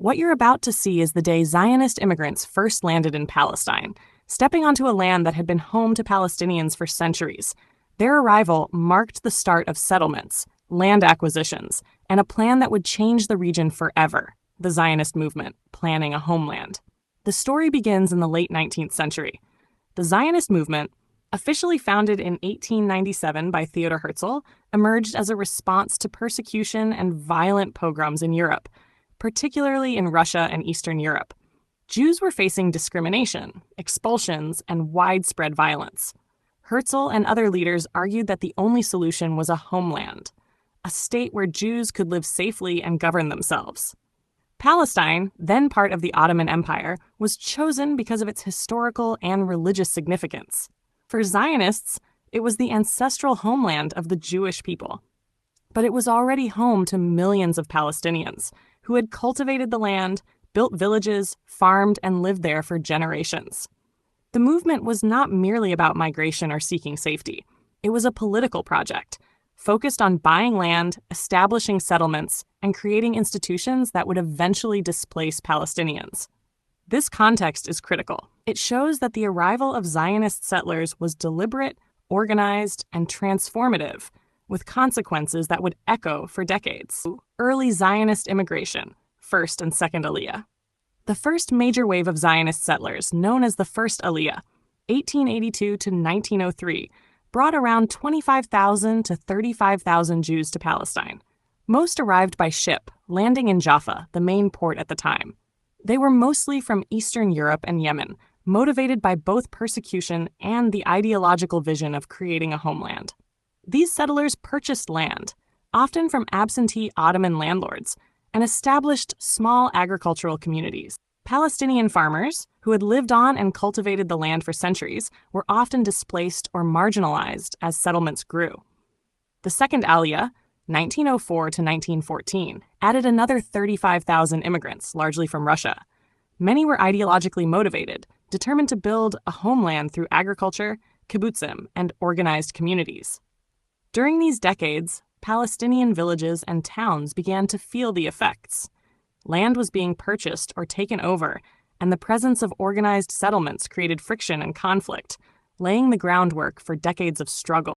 What you're about to see is the day Zionist immigrants first landed in Palestine, stepping onto a land that had been home to Palestinians for centuries. Their arrival marked the start of settlements, land acquisitions, and a plan that would change the region forever: the Zionist movement, planning a homeland. The story begins in the late 19th century. The Zionist movement, officially founded in 1897 by Theodor Herzl, emerged as a response to persecution and violent pogroms in Europe, particularly in Russia and Eastern Europe. Jews were facing discrimination, expulsions, and widespread violence. Herzl and other leaders argued that the only solution was a homeland, a state where Jews could live safely and govern themselves. Palestine, then part of the Ottoman Empire, was chosen because of its historical and religious significance. For Zionists, it was the ancestral homeland of the Jewish people. But it was already home to millions of Palestinians who had cultivated the land, built villages, farmed, and lived there for generations. The movement was not merely about migration or seeking safety. It was a political project, focused on buying land, establishing settlements, and creating institutions that would eventually displace Palestinians. This context is critical. It shows that the arrival of Zionist settlers was deliberate, organized, and transformative, with consequences that would echo for decades. Early Zionist immigration, first and second Aliyah. The first major wave of Zionist settlers, known as the First Aliyah, 1882 to 1903, brought around 25,000 to 35,000 Jews to Palestine. Most arrived by ship, landing in Jaffa, the main port at the time. They were mostly from Eastern Europe and Yemen, motivated by both persecution and the ideological vision of creating a homeland. These settlers purchased land, often from absentee Ottoman landlords, and established small agricultural communities. Palestinian farmers, who had lived on and cultivated the land for centuries, were often displaced or marginalized as settlements grew. The second Aliyah, 1904 to 1914, added another 35,000 immigrants, largely from Russia. Many were ideologically motivated, determined to build a homeland through agriculture, kibbutzim, and organized communities. During these decades, Palestinian villages and towns began to feel the effects. Land was being purchased or taken over, and the presence of organized settlements created friction and conflict, laying the groundwork for decades of struggle.